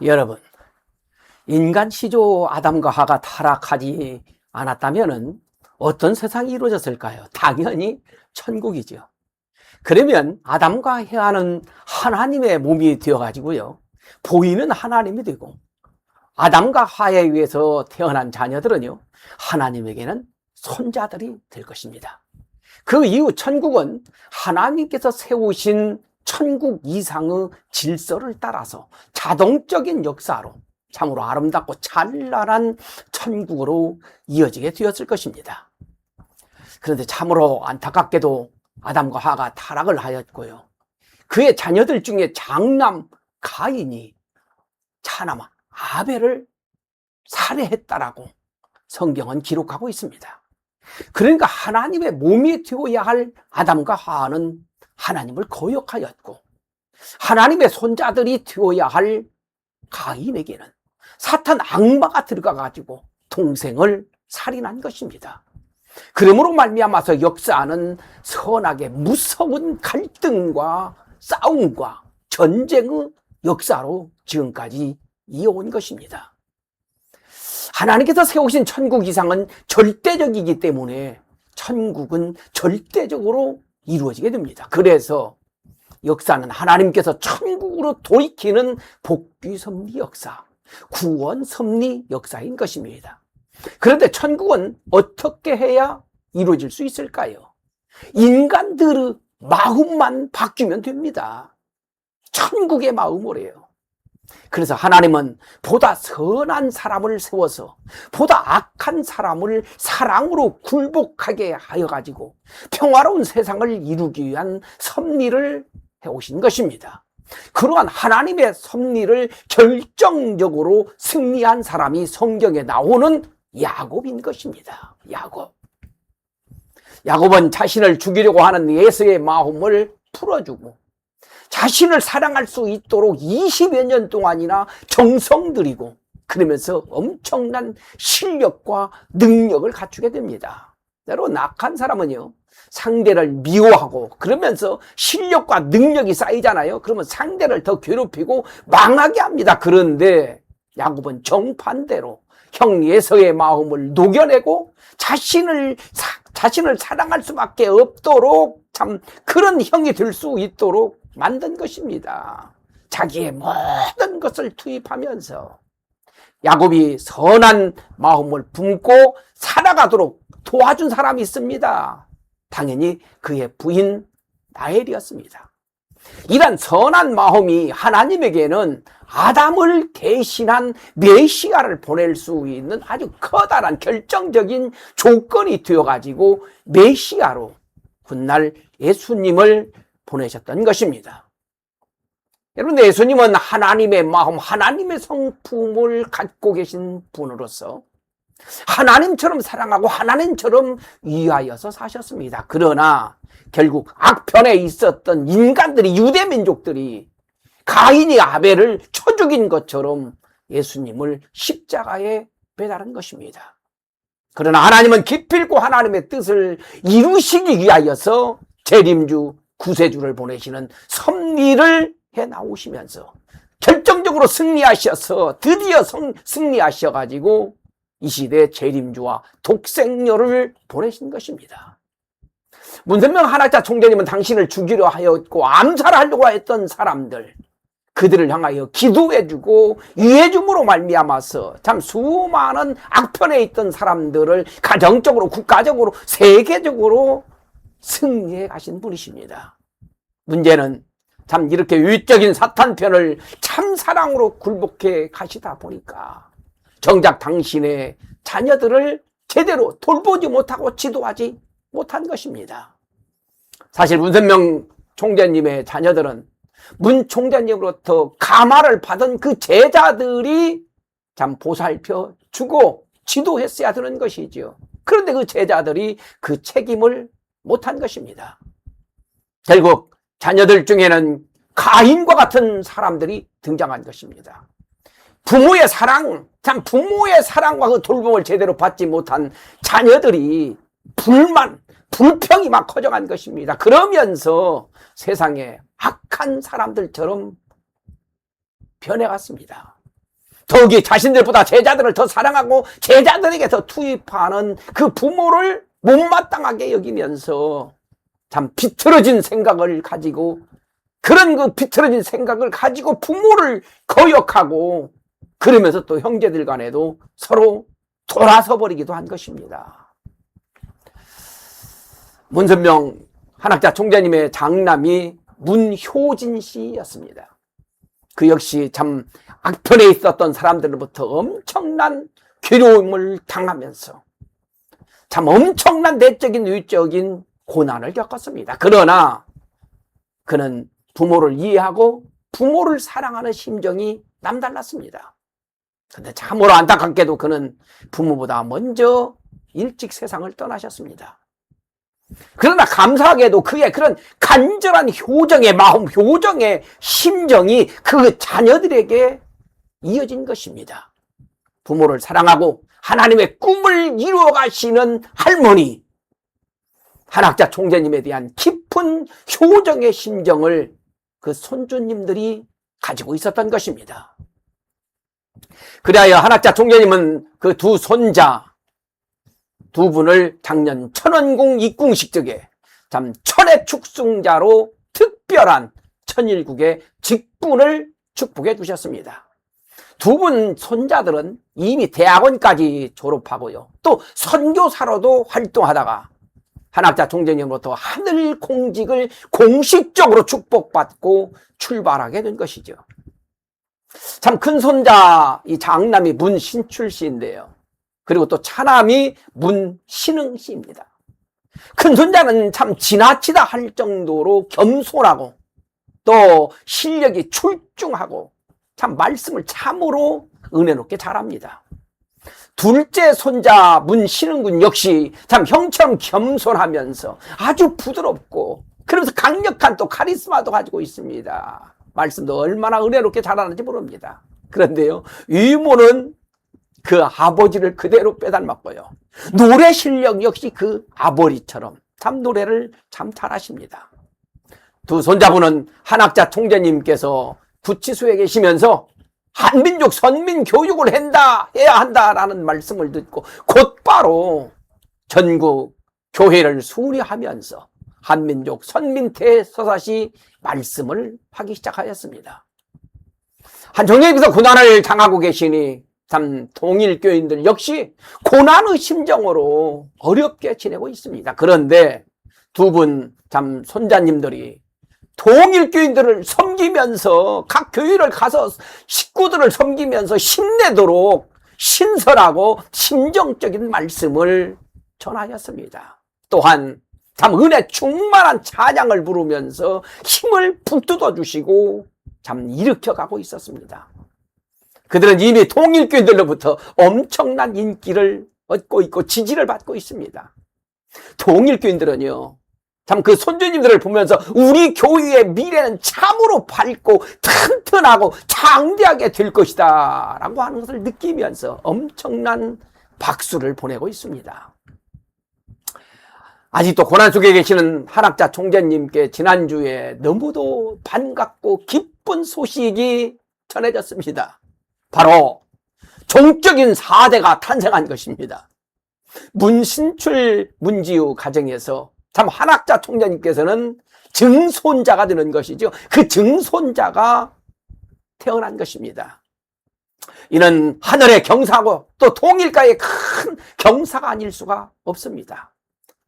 여러분, 인간 시조 아담과 하가 타락하지 않았다면 어떤 세상이 이루어졌을까요? 당연히 천국이죠. 그러면 아담과 해와는 하나님의 몸이 되어가지고요, 보이는 하나님이 되고, 아담과 하에 의해서 태어난 자녀들은요, 하나님에게는 손자들이 될 것입니다. 그 이후 천국은 하나님께서 세우신 천국 이상의 질서를 따라서 자동적인 역사로 참으로 아름답고 찬란한 천국으로 이어지게 되었을 것입니다. 그런데 참으로 안타깝게도 아담과 하가 타락을 하였고요, 그의 자녀들 중에 장남 가인이 차남 아벨을 살해했다라고 성경은 기록하고 있습니다. 그러니까 하나님의 몸이 되어야 할 아담과 하와는 하나님을 거역하였고, 하나님의 손자들이 되어야 할 가인에게는 사탄 악마가 들어가가지고 동생을 살인한 것입니다. 그러므로 말미암아서 역사는 선악의 무서운 갈등과 싸움과 전쟁의 역사로 지금까지 이어온 것입니다. 하나님께서 세우신 천국 이상은 절대적이기 때문에 천국은 절대적으로 이루어지게 됩니다. 그래서 역사는 하나님께서 천국으로 돌이키는 복귀 섭리 역사, 구원 섭리 역사인 것입니다. 그런데 천국은 어떻게 해야 이루어질 수 있을까요? 인간들의 마음만 바뀌면 됩니다. 천국의 마음으로요. 그래서 하나님은 보다 선한 사람을 세워서 보다 악한 사람을 사랑으로 굴복하게 하여 가지고 평화로운 세상을 이루기 위한 섭리를 해오신 것입니다. 그러한 하나님의 섭리를 결정적으로 승리한 사람이 성경에 나오는 야곱인 것입니다. 야곱은 자신을 죽이려고 하는 에서의 마음을 풀어주고 자신을 사랑할 수 있도록 20여 년 동안이나 정성 들이고, 그러면서 엄청난 실력과 능력을 갖추게 됩니다. 여러분, 악한 사람은요, 상대를 미워하고 그러면서 실력과 능력이 쌓이잖아요. 그러면 상대를 더 괴롭히고 망하게 합니다. 그런데 야곱은 정반대로 형 에서의 마음을 녹여내고 자신을 사랑할 수밖에 없도록 참 그런 형이 될 수 있도록 만든 것입니다. 자기의 모든 것을 투입하면서 야곱이 선한 마음을 품고 살아가도록 도와준 사람이 있습니다. 당연히 그의 부인 라헬이었습니다. 이런 선한 마음이 하나님에게는 아담을 대신한 메시아를 보낼 수 있는 아주 커다란 결정적인 조건이 되어가지고 메시아로 훗날 예수님을 보내셨던 것입니다. 여러분, 예수님은 하나님의 마음, 하나님의 성품을 갖고 계신 분으로서 하나님처럼 사랑하고 하나님처럼 위하여서 사셨습니다. 그러나 결국 악편에 있었던 인간들이, 유대 민족들이 가인이 아벨을 쳐 죽인 것처럼 예수님을 십자가에 배달한 것입니다. 그러나 하나님은 기필코 하나님의 뜻을 이루시기 위하여서 재림주 구세주를 보내시는 섭리를 해 나오시면서 결정적으로 승리하셔서 드디어 승리하셔가지고 이 시대 재림주와 독생녀를 보내신 것입니다. 문선명 한학자 총재님은 당신을 죽이려 하였고 암살하려고 했던 사람들, 그들을 향하여 기도해주고 위해줌으로 말미암아서 참 수많은 악편에 있던 사람들을 가정적으로, 국가적으로, 세계적으로 승리해 가신 분이십니다. 문제는 참 이렇게 위적인 사탄 편을 참 사랑으로 굴복해 가시다 보니까 정작 당신의 자녀들을 제대로 돌보지 못하고 지도하지 못한 것입니다. 사실 문선명 총재님의 자녀들은 문 총재님으로부터 감화를 받은 그 제자들이 참 보살펴 주고 지도했어야 되는 것이죠. 그런데 그 제자들이 그 책임을 못한 것입니다. 결국 자녀들 중에는 가인과 같은 사람들이 등장한 것입니다. 부모의 사랑, 참 부모의 사랑과 그 돌봄을 제대로 받지 못한 자녀들이 불평이 막 커져간 것입니다. 그러면서 세상에 악한 사람들처럼 변해갔습니다. 더욱이 자신들보다 제자들을 더 사랑하고 제자들에게 더 투입하는 그 부모를 못마땅하게 여기면서 참 비틀어진 생각을 가지고, 그런 그 비틀어진 생각을 가지고 부모를 거역하고, 그러면서 또 형제들 간에도 서로 돌아서 버리기도 한 것입니다. 문선명 한학자 총재님의 장남이 문효진 씨였습니다. 그 역시 참 악편에 있었던 사람들로부터 엄청난 괴로움을 당하면서 참 엄청난 내적인 외적인 고난을 겪었습니다. 그러나 그는 부모를 이해하고 부모를 사랑하는 심정이 남달랐습니다. 근데 참으로 안타깝게도 그는 부모보다 먼저 일찍 세상을 떠나셨습니다. 그러나 감사하게도 그의 그런 간절한 효정의 마음, 효정의 심정이 그 자녀들에게 이어진 것입니다. 부모를 사랑하고 하나님의 꿈을 이루어 가시는 할머니, 한학자 총재님에 대한 깊은 효정의 심정을 그 손주님들이 가지고 있었던 것입니다. 그리하여 한학자 총재님은 그 두 손자 두 분을 작년 천원궁 입궁식적에 참 천의 축승자로 특별한 천일국의 직분을 축복해 주셨습니다. 두 분 손자들은 이미 대학원까지 졸업하고요, 또 선교사로도 활동하다가 한학자 총재님으로부터 하늘 공직을 공식적으로 축복받고 출발하게 된 것이죠. 참 큰 손자 이 장남이 문신출 씨인데요, 그리고 또 차남이 문신흥 씨입니다. 큰 손자는 참 지나치다 할 정도로 겸손하고 또 실력이 출중하고 참 말씀을 참으로 은혜롭게 잘합니다. 둘째 손자 문신흥 군 역시 참 형처럼 겸손하면서 아주 부드럽고, 그러면서 강력한 또 카리스마도 가지고 있습니다. 말씀도 얼마나 은혜롭게 잘하는지 모릅니다. 그런데요, 이모는 그 아버지를 그대로 빼닮았고요, 노래 실력 역시 그 아버지처럼 참 노래를 참 잘하십니다. 두 손자분은 한학자 총재님께서 구치소에 계시면서 한민족 선민 교육을 해야 한다라는 말씀을 듣고 곧바로 전국 교회를 수리하면서 한민족 선민 대서사시 말씀을 하기 시작하였습니다. 한정역에서 고난을 당하고 계시니 참 통일교인들 역시 고난의 심정으로 어렵게 지내고 있습니다. 그런데 두 분 참 손자님들이 통일교인들을 섬기면서 각 교회를 가서 식구들을 섬기면서 힘내도록 신설하고 심정적인 말씀을 전하였습니다. 또한 참 은혜 충만한 찬양을 부르면서 힘을 북돋워 주시고 참 일으켜가고 있었습니다. 그들은 이미 통일교인들로부터 엄청난 인기를 얻고 있고 지지를 받고 있습니다. 통일교인들은요, 참 그 손주님들을 보면서 우리 교회의 미래는 참으로 밝고 튼튼하고 장대하게 될 것이다 라고 하는 것을 느끼면서 엄청난 박수를 보내고 있습니다. 아직도 고난 속에 계시는 한학자 총재님께 지난주에 너무도 반갑고 기쁜 소식이 전해졌습니다. 바로 종적인 4대가 탄생한 것입니다. 문신출 문지우 가정에서 참 한학자 총재님께서는 증손자가 되는 것이죠. 그 증손자가 태어난 것입니다. 이는 하늘의 경사고 또 통일가의 큰 경사가 아닐 수가 없습니다.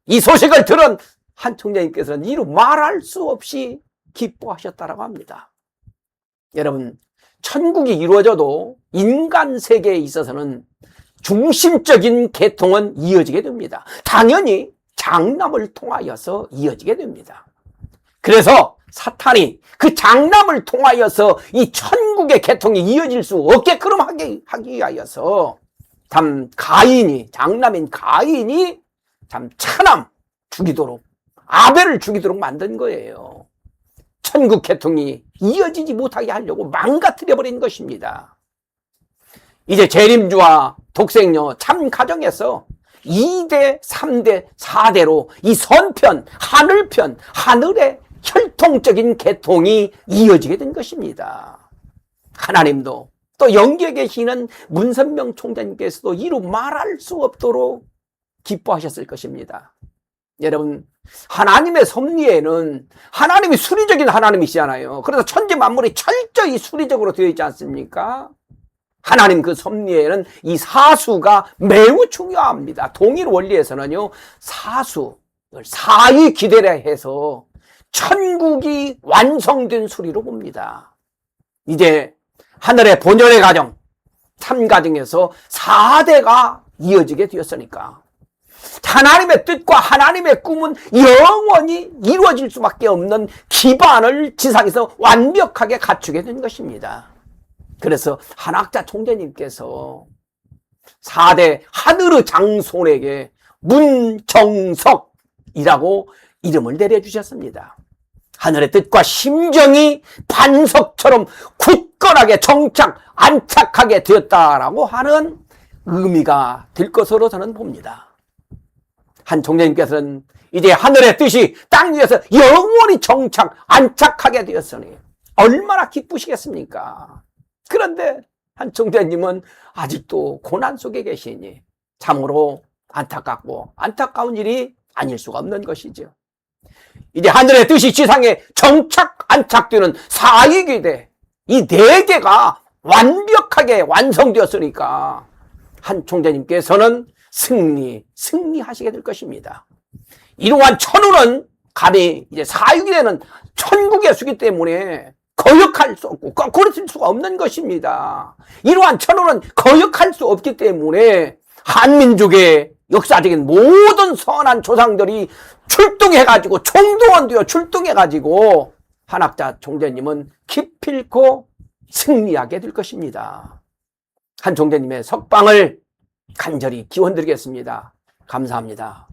이 소식을 들은 한 총재님께서는 이루 말할 수 없이 기뻐하셨다고 합니다. 여러분, 천국이 이루어져도 인간 세계에 있어서는 중심적인 계통은 이어지게 됩니다. 당연히 장남을 통하여서 이어지게 됩니다. 그래서 사탄이 그 장남을 통하여서 이 천국의 계통이 이어질 수 없게끔 하기 위하여서 참 장남인 가인이 참 차남 죽이도록, 아벨을 죽이도록 만든 거예요. 천국 계통이 이어지지 못하게 하려고 망가뜨려 버린 것입니다. 이제 재림주와 독생녀 참 가정에서 2대, 3대, 4대로 이 선편, 하늘편, 하늘의 혈통적인 계통이 이어지게 된 것입니다. 하나님도 또 영계에 계시는 문선명 총장님께서도 이루 말할 수 없도록 기뻐하셨을 것입니다. 여러분, 하나님의 섭리에는 하나님이 수리적인 하나님이시잖아요. 그래서 천지 만물이 철저히 수리적으로 되어 있지 않습니까? 하나님 그 섭리에는 이 사수가 매우 중요합니다. 동일 원리에서는요, 사수, 사위 기대라 해서 천국이 완성된 수리로 봅니다. 이제 하늘의 본연의 가정, 3가정에서 4대가 이어지게 되었으니까 하나님의 뜻과 하나님의 꿈은 영원히 이루어질 수밖에 없는 기반을 지상에서 완벽하게 갖추게 된 것입니다. 그래서 한학자 총재님께서 4대 하늘의 장손에게 문정석이라고 이름을 내려주셨습니다. 하늘의 뜻과 심정이 반석처럼 굳건하게 안착하게 되었다라고 하는 의미가 될 것으로 저는 봅니다. 한 총재님께서는 이제 하늘의 뜻이 땅 위에서 영원히 안착하게 되었으니 얼마나 기쁘시겠습니까? 그런데 한 총재님은 아직도 고난 속에 계시니 참으로 안타까운 일이 아닐 수가 없는 것이죠. 이제 하늘의 뜻이 지상에 안착되는 사위기대, 이 4개가 완벽하게 완성되었으니까 한 총재님께서는 승리하시게 될 것입니다. 이러한 천우는 감히 이제 사위기대는 천국의 수기 때문에 거역할 수 없고 거스릴 수가 없는 것입니다. 이러한 천우는 거역할 수 없기 때문에 한민족의 역사적인 모든 선한 조상들이 출동해가지고 총동원되어 출동해가지고 한학자 총재님은 기필코 승리하게 될 것입니다. 한 총재님의 석방을 간절히 기원드리겠습니다. 감사합니다.